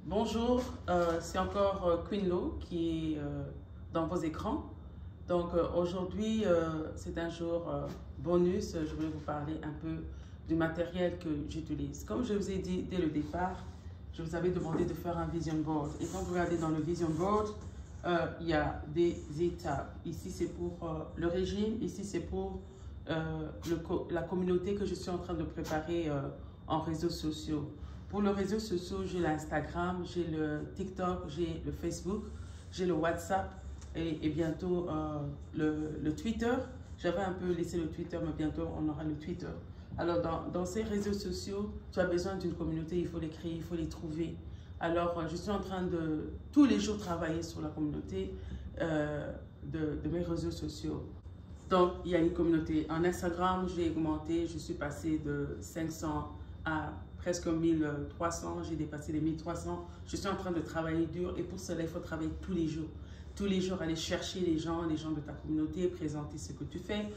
Bonjour, c'est encore Queen Lo qui est dans vos écrans. Donc aujourd'hui, c'est un jour bonus. Je voulais vous parler un peu du matériel que j'utilise. Comme je vous ai dit dès le départ, je vous avais demandé de faire un vision board. Et quand vous regardez dans le vision board, il y a des étapes. Ici, c'est pour le régime. Ici, c'est pour la communauté que je suis en train de préparer en réseaux sociaux. Pour les réseaux sociaux, j'ai l'Instagram, j'ai le TikTok, j'ai le Facebook, j'ai le WhatsApp et bientôt le Twitter. J'avais un peu laissé le Twitter, mais bientôt on aura le Twitter. Alors dans ces réseaux sociaux, tu as besoin d'une communauté, il faut les créer, il faut les trouver. Alors je suis en train de tous les jours travailler sur la communauté de mes réseaux sociaux. Donc il y a une communauté. En Instagram, j'ai augmenté, je suis passée de 500 à presque 1300, j'ai dépassé les 1300. Je suis en train de travailler dur et pour cela, il faut travailler tous les jours. Tous les jours, aller chercher les gens de ta communauté, présenter ce que tu fais.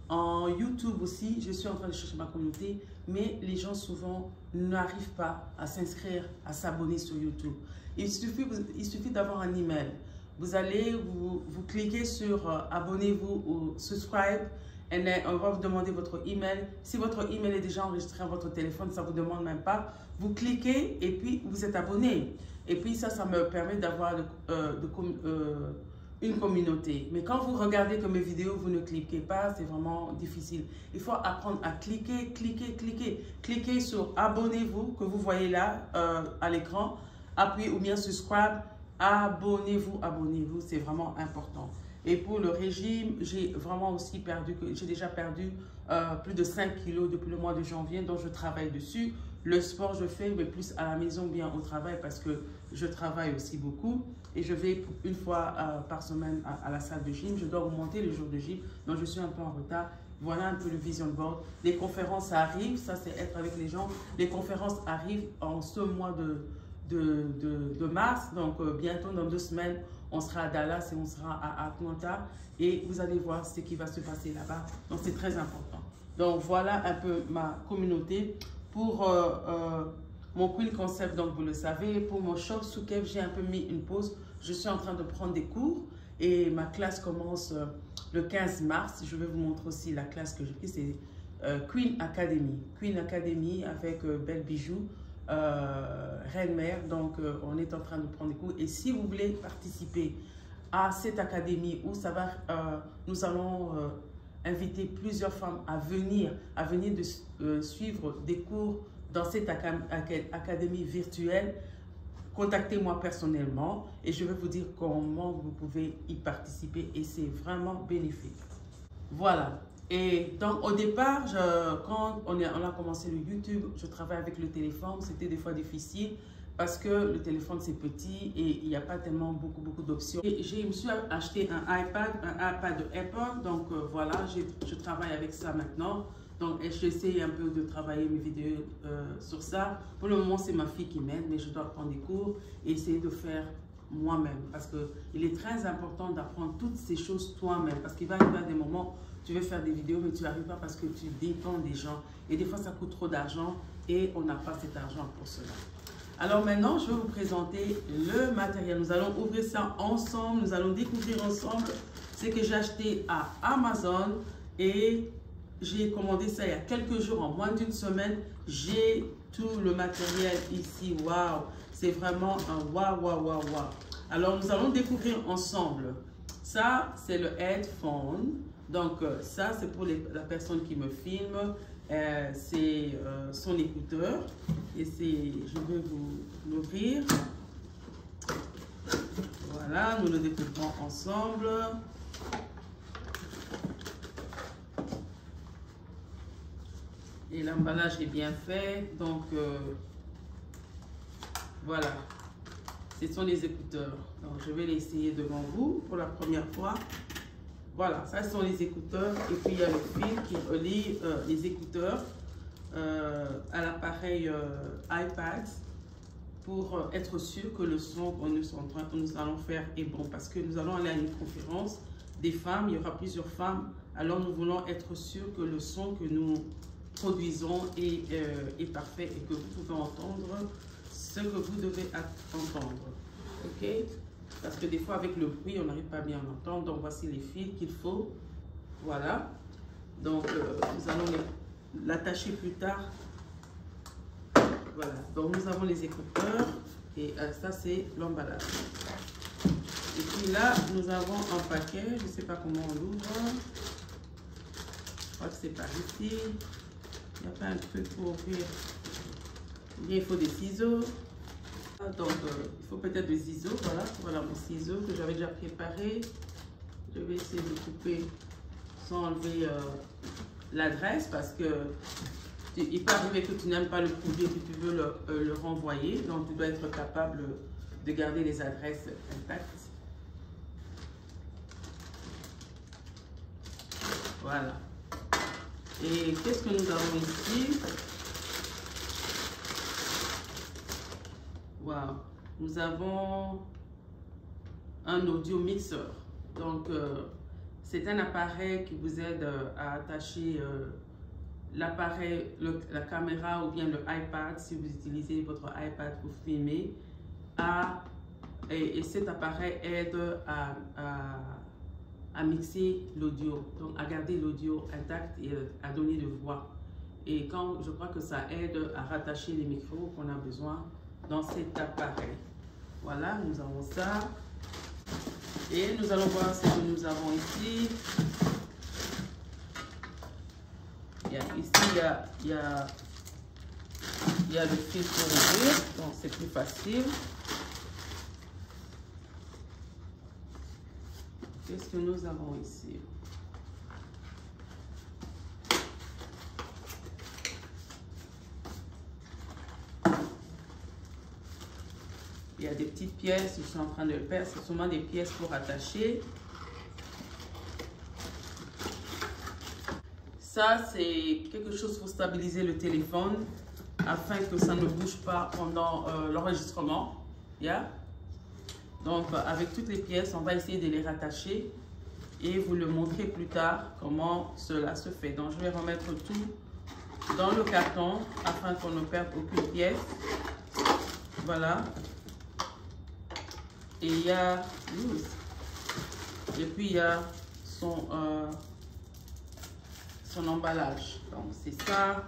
En YouTube aussi, je suis en train de chercher ma communauté, mais les gens souvent n'arrivent pas à s'inscrire, à s'abonner sur YouTube. Il suffit d'avoir un email. Vous allez, vous cliquez sur abonnez-vous ou subscribe. Et on va vous demander votre email. Si votre email est déjà enregistré à votre téléphone, ça ne vous demande même pas. Vous cliquez et puis vous êtes abonné. Et puis ça me permet d'avoir une communauté. Mais quand vous regardez que mes vidéos, vous ne cliquez pas, c'est vraiment difficile. Il faut apprendre à cliquer, cliquer, cliquer. Cliquez sur abonnez-vous que vous voyez là à l'écran. Appuyez ou bien subscribe. Abonnez-vous, abonnez-vous, c'est vraiment important. Et pour le régime, j'ai vraiment aussi perdu, j'ai déjà perdu plus de 5 kilos depuis le mois de janvier, donc je travaille dessus. Le sport, je fais, mais plus à la maison, bien au travail, parce que je travaille aussi beaucoup. Et je vais une fois par semaine à la salle de gym. Je dois augmenter le jour de gym, donc je suis un peu en retard. Voilà un peu le vision board. Les conférences arrivent, ça c'est être avec les gens. Les conférences arrivent en ce mois de mars, donc bientôt dans 2 semaines, on sera à Dallas et on sera à Atlanta et vous allez voir ce qui va se passer là-bas. Donc c'est très important. Donc voilà un peu ma communauté. Pour mon Queen Concept, donc vous le savez, pour mon shop sous Kev, j'ai un peu mis une pause. Je suis en train de prendre des cours et ma classe commence le 15 mars. Je vais vous montrer aussi la classe que j'ai prise, c'est Queen Academy. Queen Academy avec Belle Bijou. Reine-Mère, donc on est en train de prendre des cours et si vous voulez participer à cette académie où ça va, nous allons inviter plusieurs femmes à venir suivre des cours dans cette académie virtuelle. Contactez-moi personnellement et je vais vous dire comment vous pouvez y participer et c'est vraiment bénéfique. Voilà. Et donc, au départ, quand on a commencé le YouTube, je travaille avec le téléphone. C'était des fois difficile parce que le téléphone, c'est petit et il n'y a pas tellement beaucoup d'options. Je me suis acheté un iPad de Apple. Donc, voilà, je travaille avec ça maintenant. Donc, j'essaie un peu de travailler mes vidéos sur ça. Pour le moment, c'est ma fille qui m'aide, mais je dois prendre des cours et essayer de faire moi-même parce qu'il est très important d'apprendre toutes ces choses toi-même parce qu'il va arriver à des moments tu veux faire des vidéos mais tu n'arrives pas parce que tu dépends des gens et des fois ça coûte trop d'argent et on n'a pas cet argent pour cela. Alors maintenant je vais vous présenter le matériel. Nous allons ouvrir ça ensemble, nous allons découvrir ensemble ce que j'ai acheté à Amazon et j'ai commandé ça il y a quelques jours, en moins d'une semaine. J'ai tout le matériel ici, waouh, c'est vraiment un waouh. Alors nous allons découvrir ensemble. Ça c'est le headphone. Donc ça c'est pour la personne qui me filme, c'est son écouteur et je vais vous l'ouvrir. Voilà, nous le découvrons ensemble. Et l'emballage est bien fait, donc voilà, ce sont les écouteurs. Donc je vais les essayer devant vous pour la première fois. Voilà, ça sont les écouteurs et puis il y a le fil qui relie les écouteurs à l'appareil iPad pour être sûr que le son que nous allons faire est bon parce que nous allons aller à une conférence des femmes, il y aura plusieurs femmes, alors nous voulons être sûrs que le son que nous produisons est parfait et que vous pouvez entendre ce que vous devez entendre. Ok? Parce que des fois, avec le bruit, on n'arrive pas bien à entendre. Donc, voici les fils qu'il faut. Voilà. Donc, nous allons l'attacher plus tard. Voilà. Donc, nous avons les écouteurs. Et ça, c'est l'emballage. Et puis là, nous avons un paquet. Je ne sais pas comment on l'ouvre. Je crois que c'est par ici. Il n'y a pas un truc pour ouvrir. Bien, il faut des ciseaux. Donc, il faut peut-être des ciseaux. Voilà mon ciseau que j'avais déjà préparé. Je vais essayer de couper sans enlever l'adresse parce que il peut arriver que tu n'aimes pas le produit et que tu veux le renvoyer. Donc, tu dois être capable de garder les adresses intactes. Voilà. Et qu'est-ce que nous avons ici? Wow. Nous avons un audio mixeur. Donc, c'est un appareil qui vous aide à attacher l'appareil, la caméra ou bien le iPad, si vous utilisez votre iPad pour filmer. Et cet appareil aide à mixer l'audio, donc à garder l'audio intact et à donner de voix. Et je crois que ça aide à rattacher les micros qu'on a besoin dans cet appareil. Voilà, nous avons ça. Et nous allons voir ce que nous avons ici. Ici, il y a le fil pour ouvrir, donc c'est plus facile. Qu'est-ce que nous avons ici? Il y a des petites pièces, je suis en train de le faire, c'est souvent des pièces pour attacher. Ça, c'est quelque chose pour stabiliser le téléphone afin que ça ne bouge pas pendant l'enregistrement. Yeah? Donc, avec toutes les pièces, on va essayer de les rattacher et vous le montrer plus tard comment cela se fait. Donc, je vais remettre tout dans le carton afin qu'on ne perde aucune pièce. Voilà. Et il y a... Et puis, il y a son emballage. Donc, c'est ça.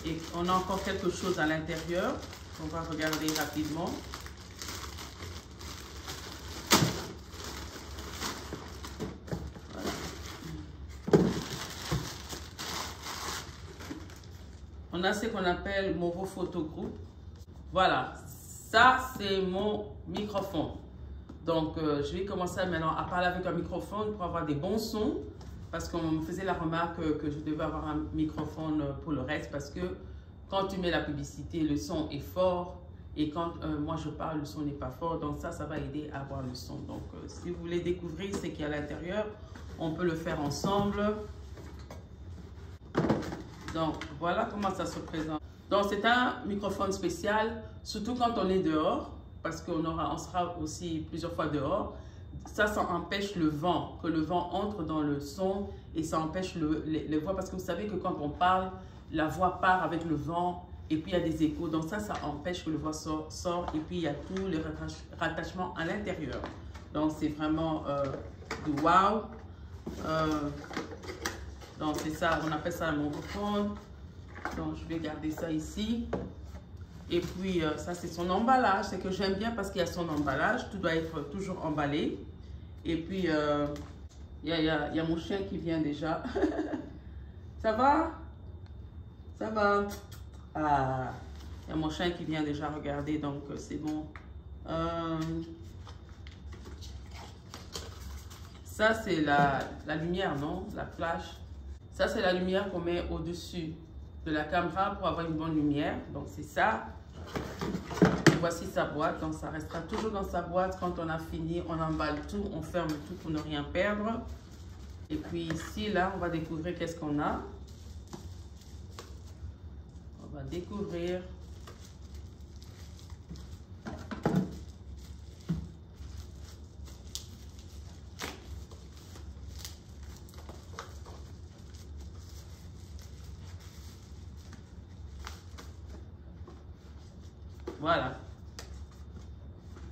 Et on a encore quelque chose à l'intérieur qu'on va regarder rapidement. Voilà. On a ce qu'on appelle Movo Photo Group. Voilà. Ça, c'est mon microphone. Donc, je vais commencer maintenant à parler avec un microphone pour avoir des bons sons. Parce qu'on me faisait la remarque que je devais avoir un microphone pour le reste. Parce que quand tu mets la publicité, le son est fort. Et quand moi je parle, le son n'est pas fort. Donc ça va aider à avoir le son. Donc, si vous voulez découvrir ce qu'il y a à l'intérieur, on peut le faire ensemble. Donc, voilà comment ça se présente. Donc, c'est un microphone spécial, surtout quand on est dehors, parce qu'on sera aussi plusieurs fois dehors. Ça empêche le vent, que le vent entre dans le son et ça empêche les voix. Parce que vous savez que quand on parle, la voix part avec le vent et puis il y a des échos. Donc ça empêche que le voix sort et puis il y a tous les rattachements à l'intérieur. Donc c'est vraiment du wow. Donc c'est ça, on appelle ça un microphone. Donc je vais garder ça ici. Et puis ça c'est son emballage, c'est que j'aime bien parce qu'il y a son emballage, tout doit être toujours emballé. Et puis il y a mon chien qui vient déjà. Ça va? Ça va? Ah, il y a mon chien qui vient déjà regarder, donc c'est bon. Ça c'est la lumière, non? La flash. Ça c'est la lumière qu'on met au-dessus de la caméra pour avoir une bonne lumière. Donc c'est ça. Voici sa boîte. Donc ça restera toujours dans sa boîte. Quand on a fini, on emballe tout, on ferme tout pour ne rien perdre. Et puis ici, là, on va découvrir qu'est-ce qu'on a. On va découvrir. Voilà.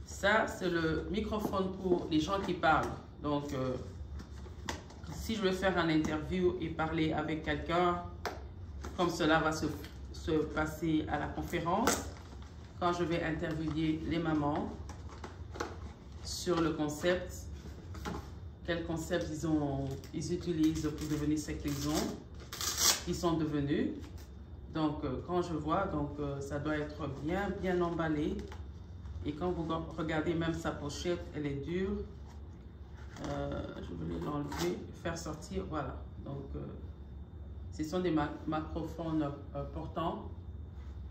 Ça, c'est le microphone pour les gens qui parlent. Donc, si je veux faire une interview et parler avec quelqu'un, comme cela va se passer à la conférence, quand je vais interviewer les mamans sur le concept, quel concept ils utilisent pour devenir ce qu'ils sont devenus. Donc, quand je vois, ça doit être bien emballé. Et quand vous regardez même sa pochette, elle est dure. Je voulais l'enlever, faire sortir, voilà. Donc, ce sont des microphones portants.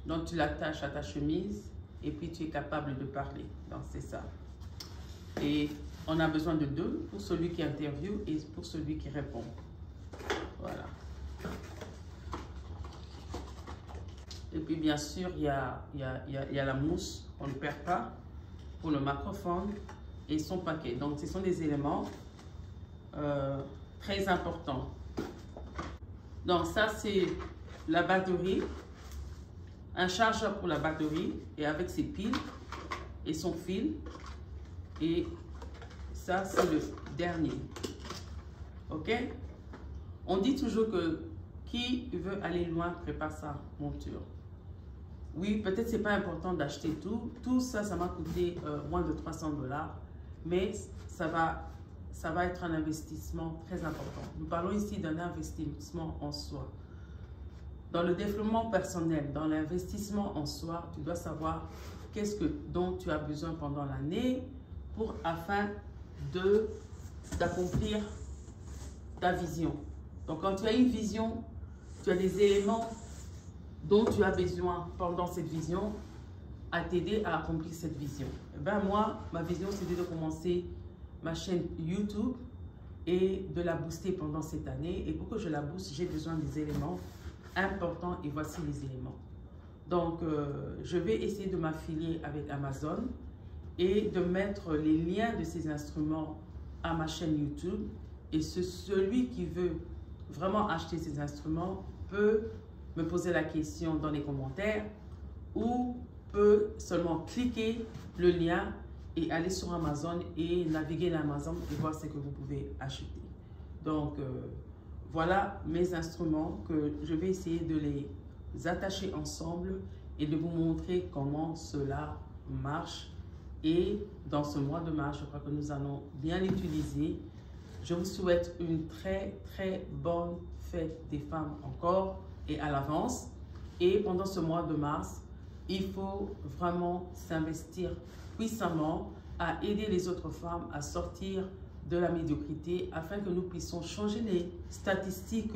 Donc, tu l'attaches à ta chemise et puis tu es capable de parler. Donc, c'est ça. Et on a besoin de deux, pour celui qui interviewe et pour celui qui répond. Voilà. Et puis, bien sûr, il y a la mousse, on ne perd pas, pour le microphone et son paquet. Donc, ce sont des éléments très importants. Donc, ça, c'est la batterie, un chargeur pour la batterie et avec ses piles et son fil. Et ça, c'est le dernier. OK? On dit toujours que qui veut aller loin prépare sa monture. Oui, peut-être c'est pas important d'acheter tout. Tout ça, ça m'a coûté moins de 300 $. Mais ça va être un investissement très important. Nous parlons ici d'un investissement en soi. Dans le développement personnel, dans l'investissement en soi, tu dois savoir dont tu as besoin pendant l'année afin d'accomplir ta vision. Donc, quand tu as une vision, tu as des éléments dont tu as besoin pendant cette vision à t'aider à accomplir cette vision. Et ben moi, ma vision, c'était de commencer ma chaîne YouTube et de la booster pendant cette année. Et pour que je la booste, j'ai besoin des éléments importants et voici les éléments. Donc, je vais essayer de m'affilier avec Amazon et de mettre les liens de ces instruments à ma chaîne YouTube. Et celui qui veut vraiment acheter ces instruments peut me poser la question dans les commentaires ou peut seulement cliquer le lien et aller sur Amazon et naviguer dans Amazon et voir ce que vous pouvez acheter. Donc, voilà mes instruments que je vais essayer de les attacher ensemble et de vous montrer comment cela marche. Et dans ce mois de mars, je crois que nous allons bien l'utiliser. Je vous souhaite une très bonne fête des femmes encore et à l'avance. Et pendant ce mois de mars, il faut vraiment s'investir puissamment à aider les autres femmes à sortir de la médiocrité afin que nous puissions changer les statistiques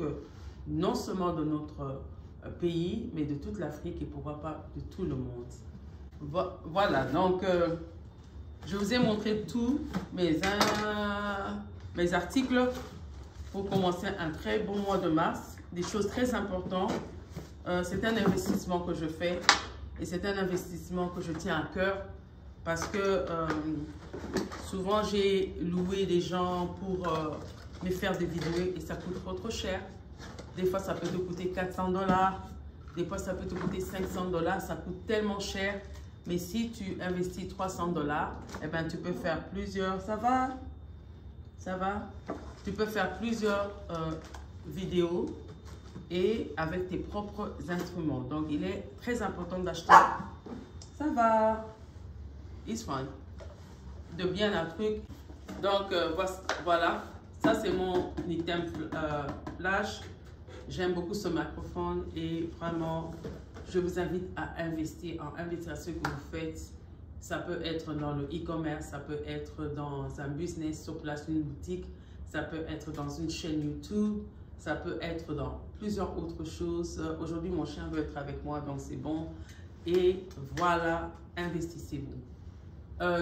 non seulement de notre pays, mais de toute l'Afrique et pourquoi pas de tout le monde. Voilà, donc je vous ai montré tous mes articles pour commencer un très bon mois de mars. Des choses très importantes. C'est un investissement que je fais et c'est un investissement que je tiens à cœur parce que souvent j'ai loué des gens pour me faire des vidéos et ça coûte trop cher. Des fois ça peut te coûter 400 $, des fois ça peut te coûter 500 $, ça coûte tellement cher. Mais si tu investis 300 $, eh ben, tu peux faire plusieurs, ça va? Tu peux faire plusieurs vidéos et avec tes propres instruments. Donc, il est très important d'acheter, ça va, it's fine, de bien un truc. Donc, voilà, ça c'est mon item flash. J'aime beaucoup ce microphone et vraiment, je vous invite à investir à ce que vous faites. Ça peut être dans le e-commerce, ça peut être dans un business sur place, une boutique, ça peut être dans une chaîne YouTube, ça peut être dans plusieurs autres choses. Aujourd'hui, mon chien veut être avec moi, donc c'est bon. Et voilà, investissez-vous.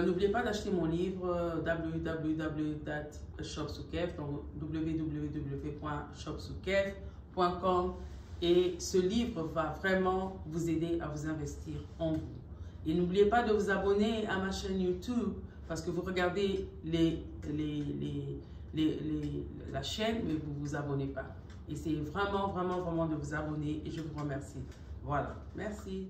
N'oubliez pas d'acheter mon livre www.shopsoukev, donc www.shopsoukev.com. Et ce livre va vraiment vous aider à vous investir en vous. Et n'oubliez pas de vous abonner à ma chaîne YouTube parce que vous regardez la chaîne, mais vous ne vous abonnez pas. Et c'est vraiment de vous abonner et je vous remercie. Voilà, merci.